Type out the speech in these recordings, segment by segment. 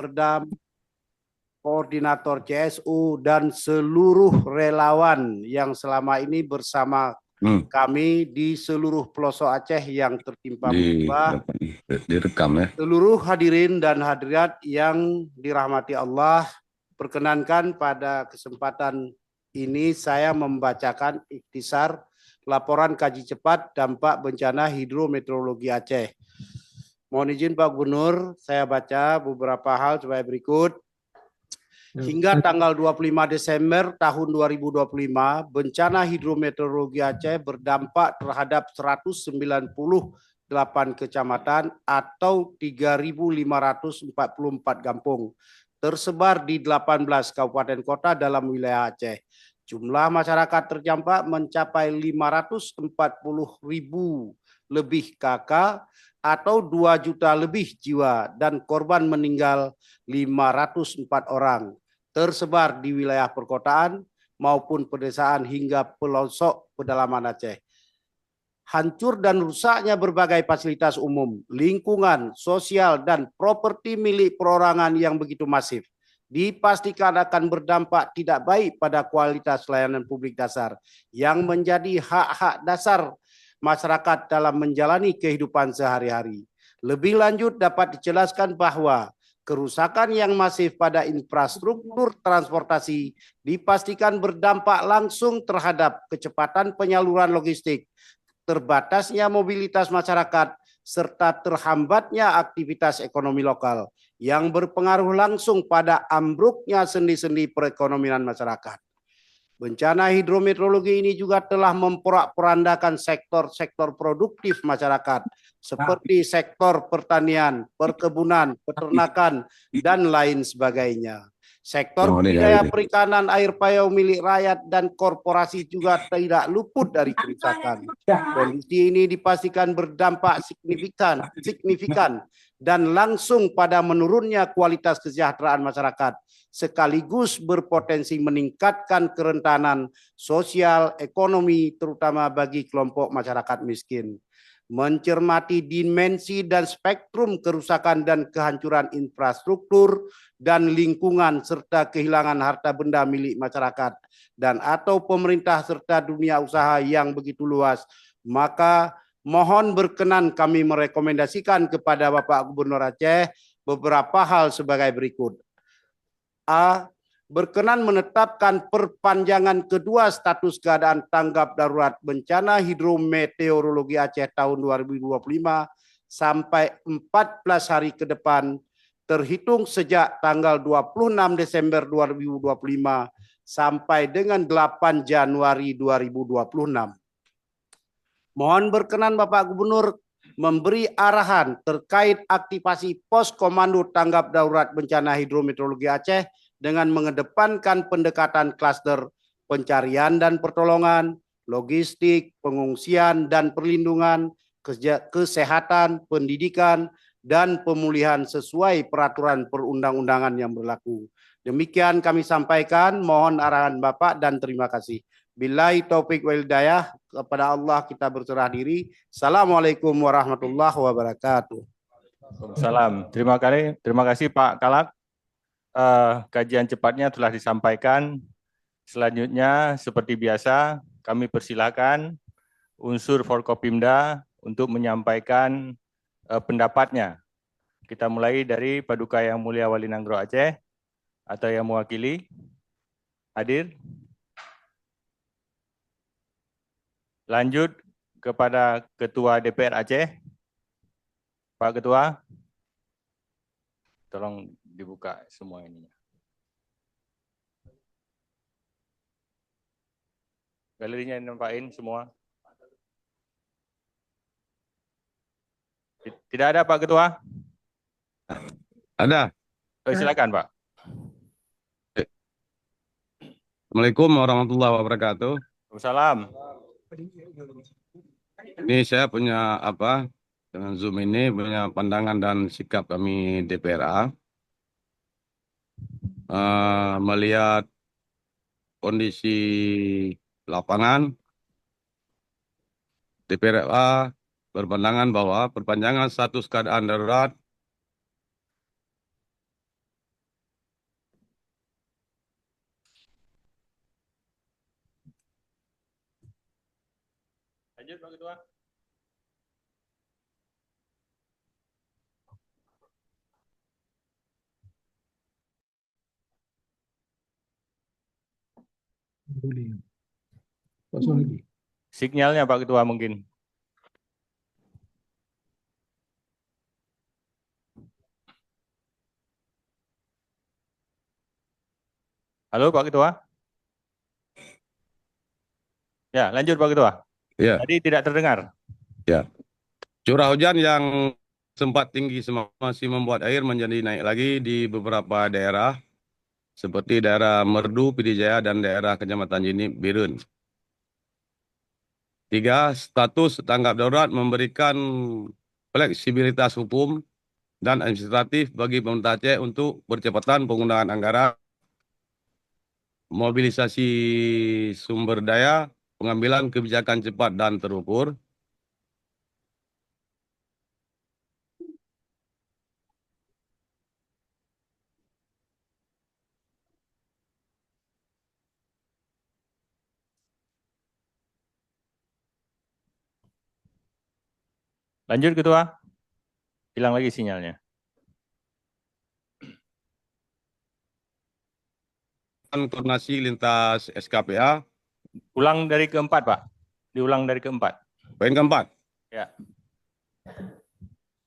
Perdam, koordinator CSU, dan seluruh relawan yang selama ini bersama kami di seluruh pelosok Aceh yang tertimpa musibah. Direkam ya. Seluruh hadirin dan hadirat yang dirahmati Allah, perkenankan pada kesempatan ini saya membacakan ikhtisar laporan kaji cepat dampak bencana hidrometeorologi Aceh. Mohon izin Pak Gubernur, saya baca beberapa hal sebagai berikut. Hingga tanggal 25 Desember tahun 2025, bencana hidrometeorologi Aceh berdampak terhadap 198 kecamatan atau 3.544 kampung, tersebar di 18 kabupaten kota dalam wilayah Aceh. Jumlah masyarakat terdampak mencapai 540.000 lebih KK atau 2 juta lebih jiwa dan korban meninggal 504 orang, tersebar di wilayah perkotaan maupun pedesaan hingga pelosok pedalaman Aceh. Hancur dan rusaknya berbagai fasilitas umum, lingkungan, sosial, dan properti milik perorangan yang begitu masif dipastikan akan berdampak tidak baik pada kualitas layanan publik dasar yang menjadi hak-hak dasar masyarakat dalam menjalani kehidupan sehari-hari. Lebih lanjut dapat dijelaskan bahwa kerusakan yang masif pada infrastruktur transportasi dipastikan berdampak langsung terhadap kecepatan penyaluran logistik, terbatasnya mobilitas masyarakat, serta terhambatnya aktivitas ekonomi lokal yang berpengaruh langsung pada ambruknya sendi-sendi perekonomian masyarakat. Bencana hidrometeorologi ini juga telah memporak-porandakan sektor-sektor produktif masyarakat seperti sektor pertanian, perkebunan, peternakan, dan lain sebagainya. Sektor budidaya perikanan air payau milik rakyat dan korporasi juga tidak luput dari kerusakan. Kondisi ini dipastikan berdampak signifikan dan langsung pada menurunnya kualitas kesejahteraan masyarakat, sekaligus berpotensi meningkatkan kerentanan sosial ekonomi terutama bagi kelompok masyarakat miskin. Mencermati dimensi dan spektrum kerusakan dan kehancuran infrastruktur dan lingkungan serta kehilangan harta benda milik masyarakat dan atau pemerintah serta dunia usaha yang begitu luas, maka mohon berkenan kami merekomendasikan kepada Bapak Gubernur Aceh beberapa hal sebagai berikut. A. Berkenan menetapkan perpanjangan kedua status keadaan tanggap darurat bencana hidrometeorologi Aceh tahun 2025 sampai 14 hari ke depan terhitung sejak tanggal 26 Desember 2025 sampai dengan 8 Januari 2026. Mohon berkenan Bapak Gubernur memberi arahan terkait aktivasi pos komando tanggap darurat bencana hidrometeorologi Aceh dengan mengedepankan pendekatan klaster pencarian dan pertolongan, logistik, pengungsian dan perlindungan, kesehatan, pendidikan, dan pemulihan sesuai peraturan perundang-undangan yang berlaku. Demikian kami sampaikan, mohon arahan Bapak dan terima kasih. Billahi taufik wal hidayah, kepada Allah kita berserah diri. Assalamualaikum warahmatullahi wabarakatuh. Salam. Terima kasih Pak Kalak. Kajian cepatnya telah disampaikan. Selanjutnya, seperti biasa, kami persilakan unsur Forkopimda untuk menyampaikan pendapatnya. Kita mulai dari Paduka Yang Mulia Wali Nanggro Aceh atau yang mewakili. Hadir. Lanjut kepada Ketua DPR Aceh. Pak Ketua, tolong dibuka semua ini. Galerinya nampakin semua. Tidak ada Pak Ketua? Ada. Silakan Pak. Assalamualaikum warahmatullahi wabarakatuh. Waalaikumsalam. Ini saya punya dengan Zoom ini punya pandangan dan sikap kami DPRA melihat kondisi lapangan. DPRA berpandangan bahwa perpanjangan status keadaan darurat Lanjut Pak Ketua. Sinyalnya Pak Ketua mungkin. Halo Pak Ketua. Ya, lanjut Pak Ketua. Ya, Tadi tidak terdengar. ya. Curah hujan yang sempat tinggi masih membuat air menjadi naik lagi di beberapa daerah seperti daerah Merdu, Pidijaya, dan daerah Kecamatan Jini, Birun. 3. Status tanggap darurat memberikan fleksibilitas hukum dan administratif bagi pemerintah Aceh untuk percepatan penggunaan anggaran, mobilisasi sumber daya, pengambilan kebijakan cepat dan terukur. Lanjut Ketua. Hilang lagi sinyalnya. Koordinasi lintas SKPA. Ulang dari keempat Pak. Diulang dari keempat. Poin keempat. Ya.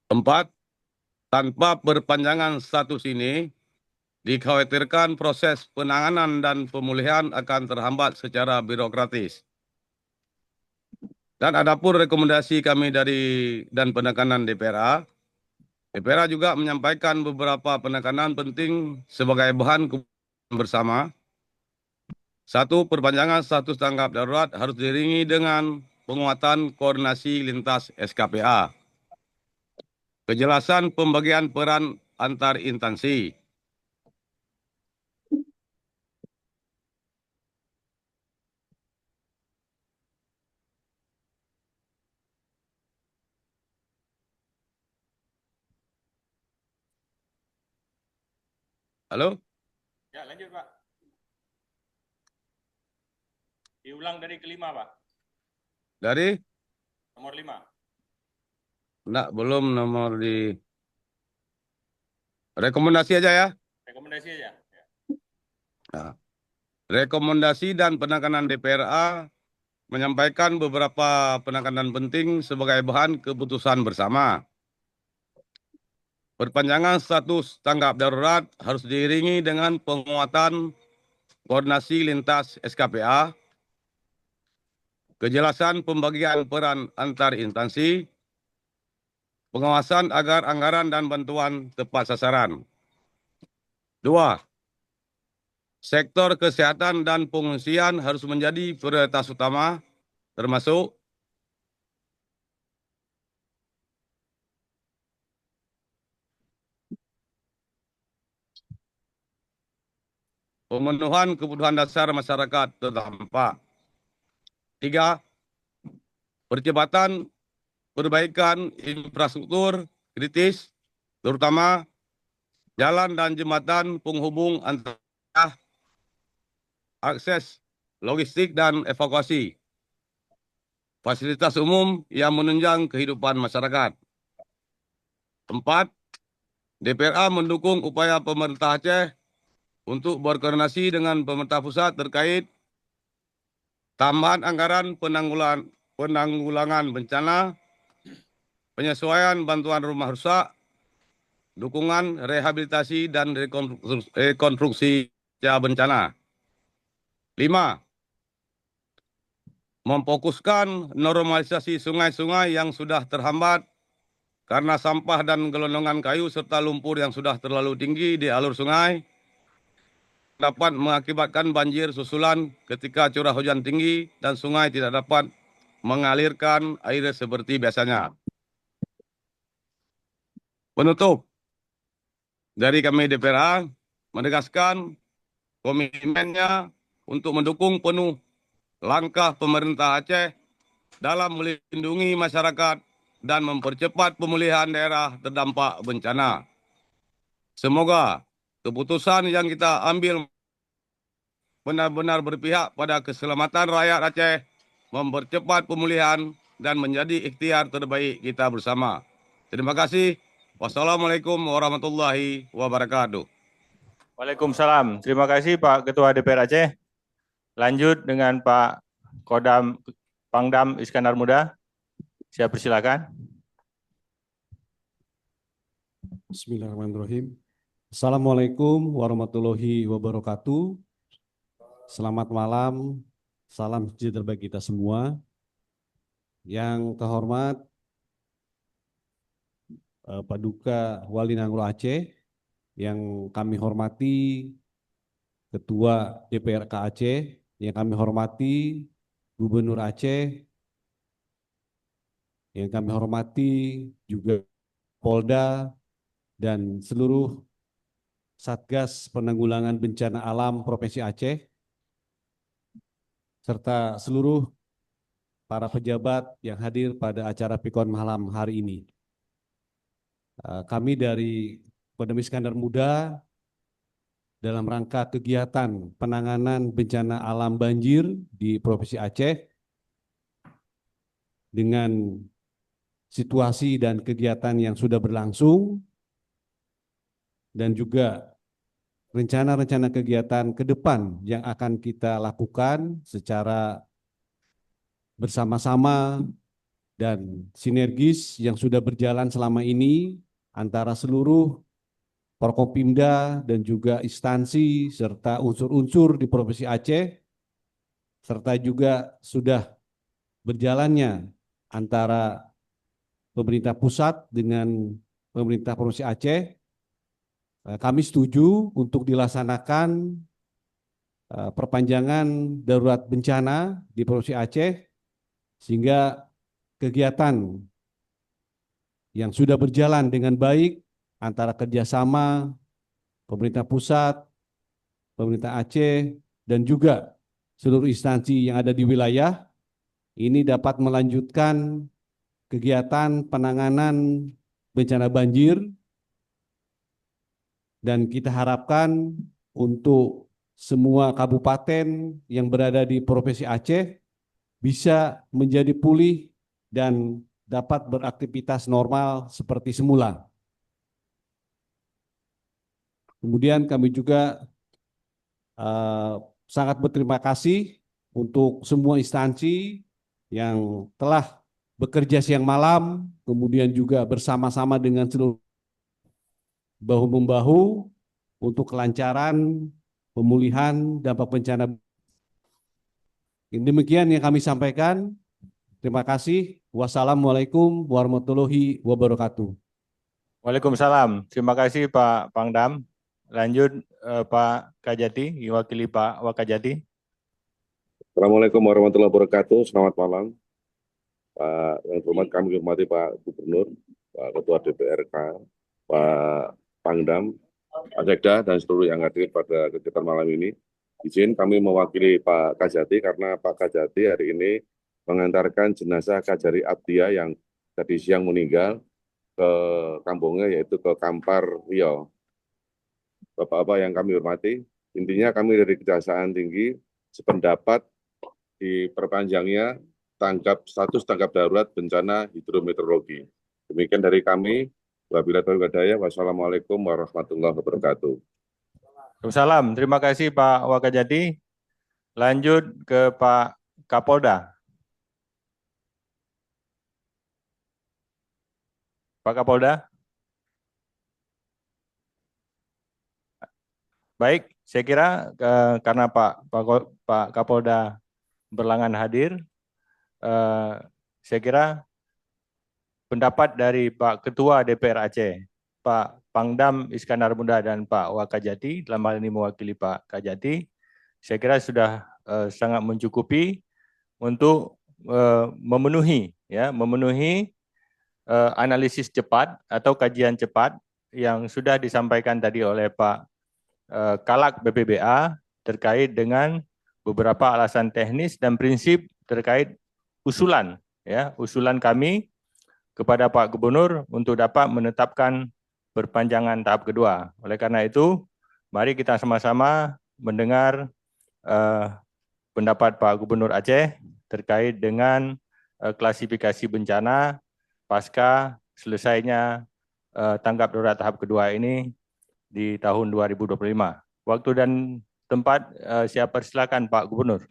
4. Tanpa perpanjangan status ini, dikhawatirkan proses penanganan dan pemulihan akan terhambat secara birokratis. Dan adapun rekomendasi kami dan penekanan DPRA, DPRA juga menyampaikan beberapa penekanan penting sebagai bahan keputusan bersama. 1. Perpanjangan status tanggap darurat harus diiringi dengan penguatan koordinasi lintas SKPA. Kejelasan pembagian peran antar instansi. Halo? Ya, lanjut Pak. Diulang dari kelima Pak. Dari? Nomor 5. Enggak, belum nomor di rekomendasi aja ya. Rekomendasi aja. Ya. Nah, rekomendasi dan penekanan DPRA menyampaikan beberapa penekanan penting sebagai bahan keputusan bersama. Perpanjangan status tanggap darurat harus diiringi dengan penguatan koordinasi lintas SKPA, kejelasan pembagian peran antar instansi, pengawasan agar anggaran dan bantuan tepat sasaran. 2. Sektor kesehatan dan pengungsian harus menjadi prioritas utama, termasuk pemenuhan kebutuhan dasar masyarakat terdampak. 3. Percepatan perbaikan infrastruktur kritis, terutama jalan dan jembatan penghubung antara akses logistik dan evakuasi, fasilitas umum yang menunjang kehidupan masyarakat. 4. DPRA mendukung upaya pemerintah Aceh untuk berkoordinasi dengan pemerintah pusat terkait tambahan anggaran penanggulangan bencana, penyesuaian bantuan rumah rusak, dukungan rehabilitasi dan rekonstruksi pasca bencana. 5. Memfokuskan normalisasi sungai-sungai yang sudah terhambat karena sampah dan gelondongan kayu serta lumpur yang sudah terlalu tinggi di alur sungai dapat mengakibatkan banjir susulan ketika curah hujan tinggi dan sungai tidak dapat mengalirkan air seperti biasanya. Penutup, dari kami DPRA menegaskan komitmennya untuk mendukung penuh langkah pemerintah Aceh dalam melindungi masyarakat dan mempercepat pemulihan daerah terdampak bencana. Semoga keputusan yang kita ambil benar-benar berpihak pada keselamatan rakyat Aceh, mempercepat pemulihan dan menjadi ikhtiar terbaik kita bersama. Terima kasih. Wassalamualaikum warahmatullahi wabarakatuh. Waalaikumsalam. Terima kasih Pak Ketua DPR Aceh. Lanjut dengan Pak Pangdam Iskandar Muda. Saya persilakan. Bismillahirrahmanirrahim. Assalamualaikum warahmatullahi wabarakatuh. Selamat malam, salam sejahtera bagi kita semua. Yang terhormat Paduka Wali Nanggolo Aceh, yang kami hormati Ketua DPRK Aceh, yang kami hormati Gubernur Aceh, yang kami hormati juga Polda dan seluruh Satgas Penanggulangan Bencana Alam Provinsi Aceh, serta seluruh para pejabat yang hadir pada acara Pikon malam hari ini. Kami dari Pondam Iskandar Muda dalam rangka kegiatan penanganan bencana alam banjir di Provinsi Aceh dengan situasi dan kegiatan yang sudah berlangsung dan juga rencana-rencana kegiatan ke depan yang akan kita lakukan secara bersama-sama dan sinergis yang sudah berjalan selama ini antara seluruh Forkopimda dan juga instansi serta unsur-unsur di Provinsi Aceh, serta juga sudah berjalannya antara pemerintah pusat dengan pemerintah Provinsi Aceh. Kami setuju untuk dilaksanakan perpanjangan darurat bencana di Provinsi Aceh, sehingga kegiatan yang sudah berjalan dengan baik antara kerjasama pemerintah pusat, pemerintah Aceh, dan juga seluruh instansi yang ada di wilayah ini dapat melanjutkan kegiatan penanganan bencana banjir, dan kita harapkan untuk semua kabupaten yang berada di Provinsi Aceh bisa menjadi pulih dan dapat beraktivitas normal seperti semula. Kemudian kami juga sangat berterima kasih untuk semua instansi yang telah bekerja siang malam, kemudian juga bersama-sama dengan seluruh bahu-membahu untuk kelancaran pemulihan dampak bencana. Demikian yang kami sampaikan. Terima kasih. Wassalamualaikum warahmatullahi wabarakatuh. Waalaikumsalam. Terima kasih Pak Pangdam. Lanjut Pak Kajati, diwakili Pak Wakajati. Assalamualaikum warahmatullahi wabarakatuh. Selamat malam. Pak yang terhormat, kami hormati Pak Gubernur, Pak Ketua DPRK, Pak Pangdam, Pak Sekda, dan seluruh yang hadir pada kegiatan malam ini. Izin kami mewakili Pak Kajati karena Pak Kajati hari ini mengantarkan jenazah Kajari Abdiah yang tadi siang meninggal ke kampungnya, yaitu ke Kampar, Riau. Bapak-bapak yang kami hormati, intinya kami dari Kejaksaan Tinggi sependapat diperpanjangnya status tanggap darurat bencana hidrometeorologi. Demikian dari kami. Wabillahi taufiq wal hidayah. Wassalamualaikum warahmatullahi wabarakatuh. Waalaikumsalam. Terima kasih Pak Wakajati. Lanjut ke Pak Kapolda. Pak Kapolda. Baik, saya kira karena Pak Kapolda berlangan hadir, saya kira pendapat dari Pak Ketua DPR Aceh, Pak Pangdam Iskandar Muda dan Pak Wakajati, dalam hal ini mewakili Pak Kajati, saya kira sudah sangat mencukupi untuk memenuhi analisis cepat atau kajian cepat yang sudah disampaikan tadi oleh Pak Kalak BPBA terkait dengan beberapa alasan teknis dan prinsip terkait usulan kami kepada Pak Gubernur untuk dapat menetapkan perpanjangan tahap kedua. Oleh karena itu, mari kita sama-sama mendengar pendapat Pak Gubernur Aceh terkait dengan klasifikasi bencana pasca selesainya tanggap darurat tahap kedua ini di tahun 2025. Waktu dan tempat saya persilakan Pak Gubernur.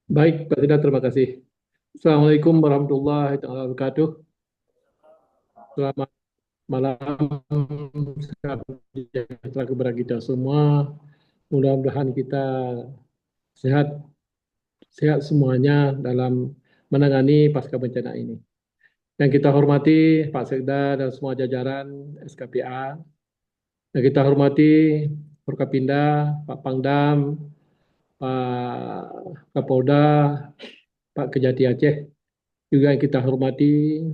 Baik, Pak Tidak, terima kasih. Assalamualaikum warahmatullahi wabarakatuh. Selamat malam, sejahtera kepada kita semua. Mudah-mudahan kita sehat semuanya dalam menangani pasca bencana ini. Yang kita hormati Pak Sekda dan semua jajaran SKPA. Yang kita hormati Forkapinda, Pak Pangdam, Pak Kapolda, Pak Kejati Aceh. Juga yang kita hormati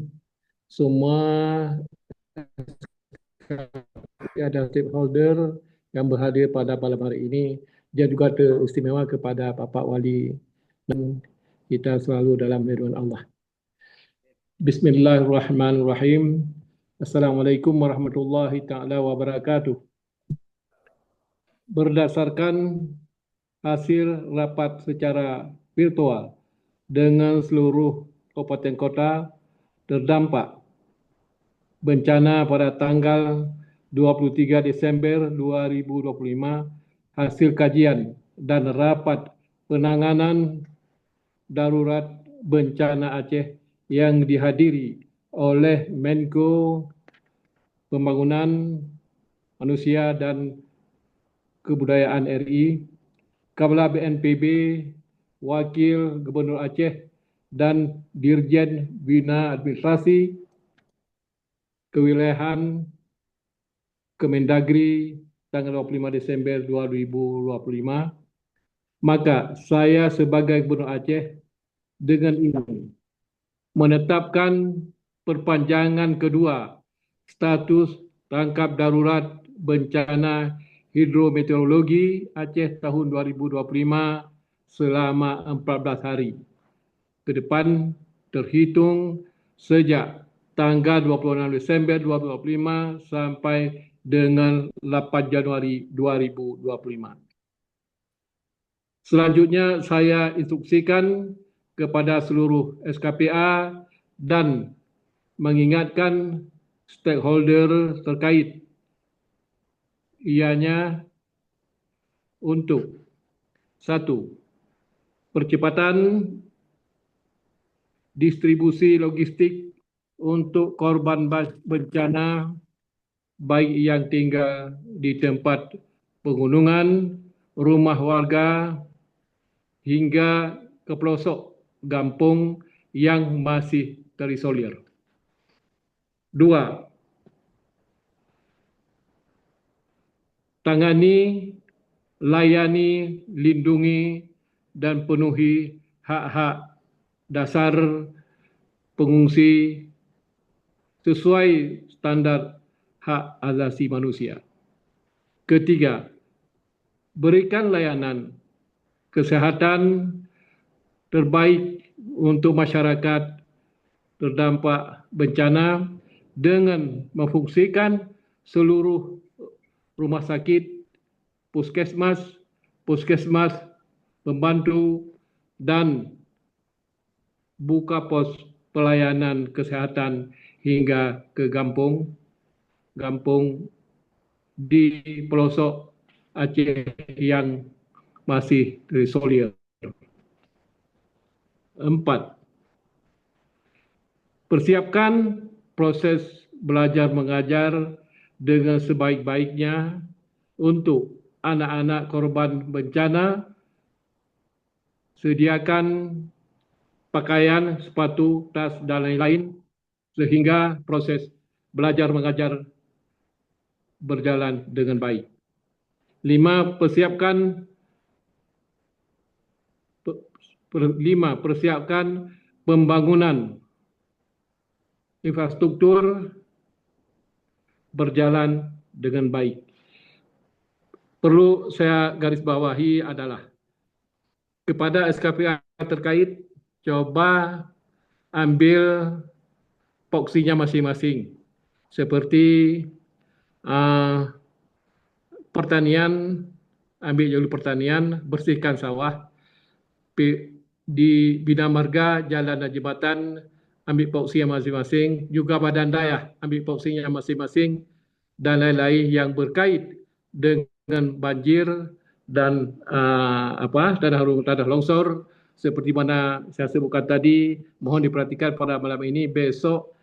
semua ada stakeholder yang berhadir pada malam hari ini. Dia juga teristimewa kepada Bapak Wali dan kita selalu dalam lindungan Allah. Bismillahirrahmanirrahim. Assalamualaikum warahmatullahi taala wabarakatuh. Berdasarkan hasil rapat secara virtual dengan seluruh kabupaten kota terdampak bencana pada tanggal 23 Desember 2025, hasil kajian dan rapat penanganan darurat bencana Aceh yang dihadiri oleh Menko Pembangunan Manusia dan Kebudayaan RI, Kepala BNPB, Wakil Gubernur Aceh, dan Dirjen Bina Administrasi Kewilayahan Kemendagri tanggal 25 Desember 2025, maka saya sebagai Gubernur Aceh dengan ini menetapkan perpanjangan kedua status tangkap darurat bencana hidrometeorologi Aceh tahun 2025 selama 14 hari ke depan terhitung sejak tanggal 26 Desember 2025 sampai dengan 8 Januari 2025. Selanjutnya saya instruksikan kepada seluruh SKPA dan mengingatkan stakeholder terkait ianya untuk 1. Percepatan distribusi logistik untuk korban bencana baik yang tinggal di tempat pegunungan, rumah warga, hingga ke pelosok kampung yang masih terisolir. 2. Tangani, layani, lindungi, dan penuhi hak-hak dasar pengungsi sesuai standar hak asasi manusia. 3. Berikan layanan kesehatan terbaik untuk masyarakat terdampak bencana dengan memfungsikan seluruh rumah sakit, puskesmas, pembantu, dan buka pos pelayanan kesehatan hingga ke kampung di pelosok Aceh yang masih terisolir. 4. Persiapkan proses belajar mengajar dengan sebaik-baiknya untuk anak-anak korban bencana. Sediakan pakaian, sepatu, tas, dan lain-lain sehingga proses belajar mengajar berjalan dengan baik. 5. Persiapkan pembangunan infrastruktur berjalan dengan baik. Perlu saya garis bawahi adalah kepada SKPA terkait, coba ambil poksinya masing-masing. Seperti pertanian, ambil jalur pertanian, bersihkan sawah. di Bina Marga, jalan dan jembatan ambil porsinya masing-masing, juga badan daya ambil porsinya masing-masing, dan lain-lain yang berkait dengan banjir dan tanah longsor seperti mana saya sebutkan tadi. Mohon diperhatikan pada malam ini, besok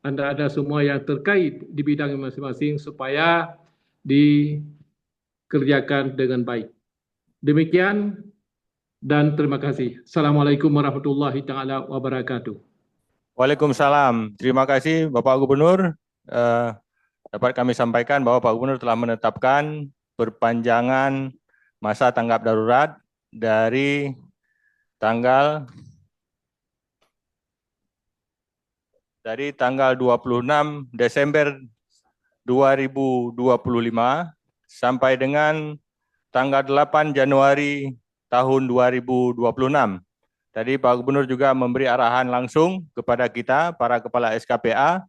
anda semua yang terkait di bidang masing-masing supaya dikerjakan dengan baik. Demikian dan terima kasih. Assalamualaikum warahmatullahi taala wabarakatuh. Waalaikumsalam. Terima kasih Bapak Gubernur. Dapat kami sampaikan bahwa Pak Gubernur telah menetapkan perpanjangan masa tanggap darurat dari tanggal 26 Desember 2025 sampai dengan tanggal 8 Januari tahun 2026. Tadi Pak Gubernur juga memberi arahan langsung kepada kita, para kepala SKPA,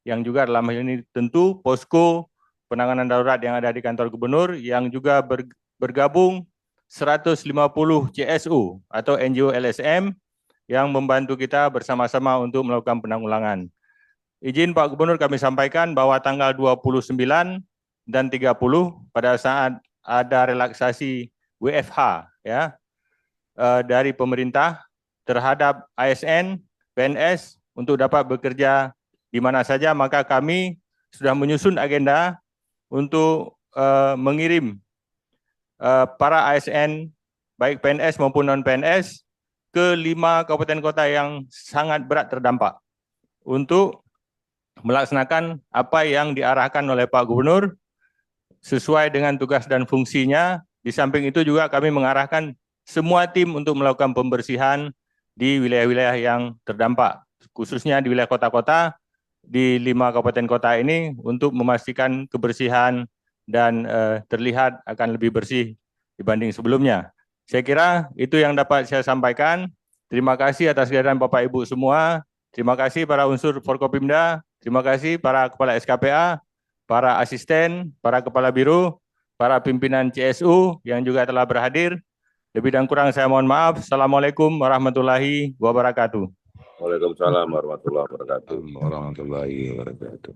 yang juga dalam hal ini tentu posko penanganan darurat yang ada di kantor gubernur, yang juga bergabung 150 CSU atau NGO LSM yang membantu kita bersama-sama untuk melakukan penanggulangan. Izin Pak Gubernur kami sampaikan bahwa tanggal 29 dan 30 pada saat ada relaksasi WFH ya dari pemerintah terhadap ASN, PNS untuk dapat bekerja di mana saja, maka kami sudah menyusun agenda untuk mengirim para ASN baik PNS maupun non-PNS ke 5 kabupaten kota yang sangat berat terdampak untuk melaksanakan apa yang diarahkan oleh Pak Gubernur sesuai dengan tugas dan fungsinya. Di samping itu juga kami mengarahkan semua tim untuk melakukan pembersihan di wilayah-wilayah yang terdampak, khususnya di wilayah kota-kota di 5 kabupaten kota ini untuk memastikan kebersihan dan terlihat akan lebih bersih dibanding sebelumnya. Saya kira itu yang dapat saya sampaikan. Terima kasih atas kehadiran Bapak Ibu semua. Terima kasih para unsur Forkopimda. Terima kasih para kepala SKPA, para asisten, para kepala biro, para pimpinan CSU yang juga telah berhadir. Lebih dan kurang saya mohon maaf. Assalamualaikum warahmatullahi wabarakatuh. Waalaikumsalam warahmatullahi wabarakatuh. Warahmatullahi wabarakatuh.